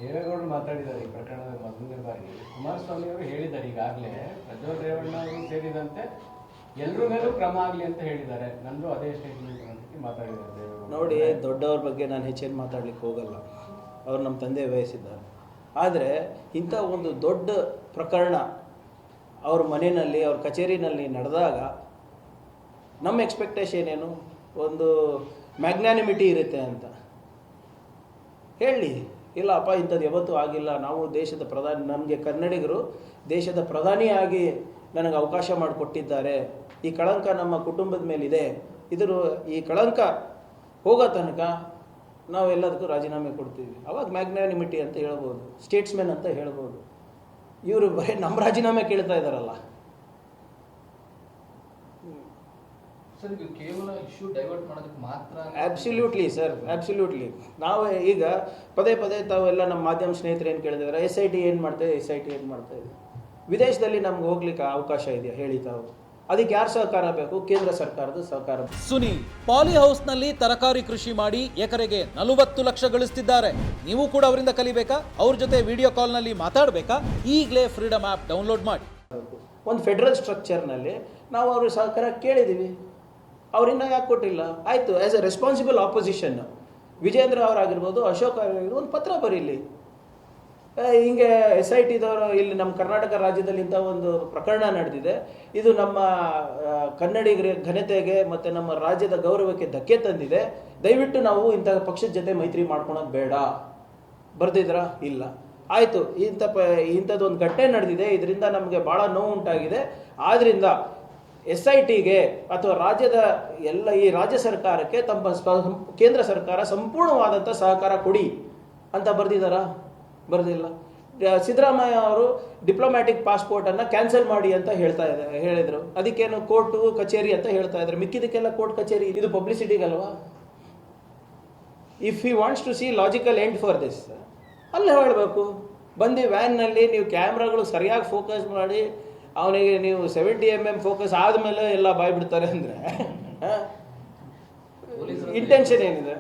ದೇವೇಗೌಡರು ಮಾತಾಡಿದ್ದಾರೆ ಈ ಪ್ರಕರಣದ ಮೊದಲನೇ ಬಾರಿ. ಕುಮಾರಸ್ವಾಮಿ ಅವರು ಹೇಳಿದ್ದಾರೆ ಈಗಾಗಲೇ ಪ್ರಜ್ವಲ್ ರೇವಣ್ಣ ಅವರು ಸೇರಿದಂತೆ ಎಲ್ಲರ ಮೇಲೂ ಕ್ರಮ ಆಗಲಿ ಅಂತ ಹೇಳಿದ್ದಾರೆ. ನಂದು ಅದೇ ಸ್ಟೇಟ್ಮೆಂಟ್ ಅಂತ ಮಾತಾಡಿದ್ದಾರೆ ದೇವೇಗೌಡರು. ನೋಡಿ, ದೊಡ್ಡವ್ರ ಬಗ್ಗೆ ನಾನು ಹೆಚ್ಚೇನು ಮಾತಾಡ್ಲಿಕ್ಕೆ ಹೋಗಲ್ಲ, ಅವ್ರು ನಮ್ಮ ತಂದೆ ವಹಿಸಿದ್ದಾರೆ. ಆದರೆ ಇಂಥ ಒಂದು ದೊಡ್ಡ ಪ್ರಕರಣ ಅವ್ರ ಮನೆಯಲ್ಲಿ ಅವ್ರ ಕಚೇರಿನಲ್ಲಿ ನಡೆದಾಗ ನಮ್ಮ ಎಕ್ಸ್ಪೆಕ್ಟೇಷನ್ ಏನು, ಒಂದು ಮ್ಯಾಗ್ನಾನಿಮಿಟಿ ಇರುತ್ತೆ ಅಂತ ಹೇಳಿ. ಇಲ್ಲಪ್ಪ ಇಂಥದ್ದು ಯಾವತ್ತೂ ಆಗಿಲ್ಲ, ನಾವು ದೇಶದ ಪ್ರಧಾನಿ, ನಮಗೆ ಕನ್ನಡಿಗರು ದೇಶದ ಪ್ರಧಾನಿಯಾಗಿ ನನಗೆ ಅವಕಾಶ ಮಾಡಿಕೊಟ್ಟಿದ್ದಾರೆ, ಈ ಕಳಂಕ ನಮ್ಮ ಕುಟುಂಬದ ಮೇಲಿದೆ, ಈ ಕಳಂಕ ಹೋಗೋ ತನಕ ನಾವು ಎಲ್ಲದಕ್ಕೂ ರಾಜೀನಾಮೆ ಕೊಡ್ತೀವಿ. ಅವಾಗ ಮ್ಯಾಗ್ನಾನಿಮಿಟಿ ಅಂತ ಹೇಳ್ಬೋದು, ಸ್ಟೇಟ್ಸ್ಮೆನ್ ಅಂತ ಹೇಳ್ಬೋದು. ಇವರು ಬರೀ ನಮ್ಮ ರಾಜೀನಾಮೆ ಕೇಳ್ತಾ ಇದ್ದಾರಲ್ಲ. ಸರ್, ಇದು ಕೇವಲ ಇಶ್ಯೂ ಡೈವರ್ಟ್ ಮಾಡೋದಕ್ಕೆ ಮಾತ್ರ? Absolutely sir, absolutely. ನಾವು ಈಗ ಪದೇ ಪದೇ ತಾವೆಲ್ಲ ನಮ್ಮ ಮಾಧ್ಯಮ ಸ್ನೇಹಿತರು ಏನು ಕೇಳಿದಾರೆ, SIT ಏನು ಮಾಡ್ತಾ ಇದೆ, SIT ಏನು ಮಾಡ್ತಾ ಇದೆ. ವಿದೇಶದಲ್ಲಿ ನಮ್ಗೆ ಹೋಗ್ಲಿಕ್ಕೆ ಅವಕಾಶ ಇದೆಯಾ ಹೇಳಿ ತಾವು? ಅದಕ್ಕೆ ಯಾರು ಸಹಕಾರ ಬೇಕು? ಕೇಂದ್ರ ಸರ್ಕಾರದ ಸಹಕಾರ. ಸುನೀಲ್ ಪಾಲಿ ಹೌಸ್ನಲ್ಲಿ ತರಕಾರಿ ಕೃಷಿ ಮಾಡಿ ಎಕರೆಗೆ 40 ಲಕ್ಷ ಗಳಿಸ್ತಿದ್ದಾರೆ. ನೀವು ಕೂಡ ಅವರಿಂದ ಕಲಿಬೇಕಾ? ಅವ್ರ ಜೊತೆ ವಿಡಿಯೋ ಕಾಲ್ನಲ್ಲಿ ಮಾತಾಡಬೇಕಾ? ಈಗಲೇ ಫ್ರೀಡಮ್ ಆ್ಯಪ್ ಡೌನ್ಲೋಡ್ ಮಾಡಿ. ಒಂದು ಫೆಡರಲ್ ಸ್ಟ್ರಕ್ಚರ್ನಲ್ಲಿ ನಾವು ಅವ್ರ ಸಹಕಾರ ಕೇಳಿದ್ದೀವಿ, ಅವರಿಂದ ಯಾಕೆ ಕೊಟ್ಟಿಲ್ಲ? ಆಯಿತು, as a responsible opposition Vijayendra ಅವರಾಗಿರ್ಬೋದು, ಅಶೋಕ್ ಆಗಿರ್ಬೋದು, ಒಂದು ಪತ್ರ ಬರೀಲಿ. ಹಿಂಗೆ SITದವರು ಇಲ್ಲಿ ನಮ್ಮ ಕರ್ನಾಟಕ ರಾಜ್ಯದಲ್ಲಿ ಇಂಥ ಒಂದು ಪ್ರಕರಣ ನಡೆದಿದೆ, ಇದು ನಮ್ಮ ಕನ್ನಡಿಗರ ಘನತೆಗೆ ಮತ್ತು ನಮ್ಮ ರಾಜ್ಯದ ಗೌರವಕ್ಕೆ ಧಕ್ಕೆ ತಂದಿದೆ, ದಯವಿಟ್ಟು ನಾವು ಇಂಥ ಪಕ್ಷದ ಜೊತೆ ಮೈತ್ರಿ ಮಾಡ್ಕೊಳೋದು ಬೇಡ. ಬರ್ದಿದ್ರಾ? ಇಲ್ಲ. ಆಯಿತು, ಇಂಥದ್ದೊಂದು ಘಟನೆ ನಡೆದಿದೆ, ಇದರಿಂದ ನಮಗೆ ಭಾಳ ನೋವು ಉಂಟಾಗಿದೆ, ಆದ್ದರಿಂದ SITಗೆ ಅಥವಾ ರಾಜ್ಯದ ಈ ರಾಜ್ಯ ಸರ್ಕಾರಕ್ಕೆ ತಮ್ಮ ಕೇಂದ್ರ ಸರ್ಕಾರ ಸಂಪೂರ್ಣವಾದಂಥ ಸಹಕಾರ ಕೊಡಿ ಅಂತ ಬರ್ದಿದ್ದಾರಾ? ಬರ್ದಿಲ್ಲ. ಸಿದ್ದರಾಮಯ್ಯ ಅವರು ಡಿಪ್ಲೊಮ್ಯಾಟಿಕ್ ಪಾಸ್ಪೋರ್ಟನ್ನು ಕ್ಯಾನ್ಸಲ್ ಮಾಡಿ ಅಂತ ಹೇಳಿದರು. ಅದಕ್ಕೇನು ಕೋರ್ಟು ಕಚೇರಿ ಅಂತ ಹೇಳ್ತಾ ಇದ್ದಾರೆ. ಮಿಕ್ಕಿದಕ್ಕೆಲ್ಲ ಕೋರ್ಟ್ ಕಚೇರಿ, ಇದು ಪಬ್ಲಿಸಿಟಿಗಲ್ವಾ? If he wants to see logical end for this, ಅಲ್ಲೇ ಹೇಳಬೇಕು. ಬಂದು ವ್ಯಾನ್ನಲ್ಲಿ ನೀವು ಕ್ಯಾಮ್ರಾಗಳು ಸರಿಯಾಗಿ ಫೋಕಸ್ ಮಾಡಿ ಅವನಿಗೆ ನೀವು 70 mm ಫೋಕಸ್ ಆದಮೇಲೆ ಎಲ್ಲ ಬಾಯ್ ಬಿಡ್ತಾರೆ ಅಂದರೆ ಇಂಟೆನ್ಷನ್ ಏನಿದೆ?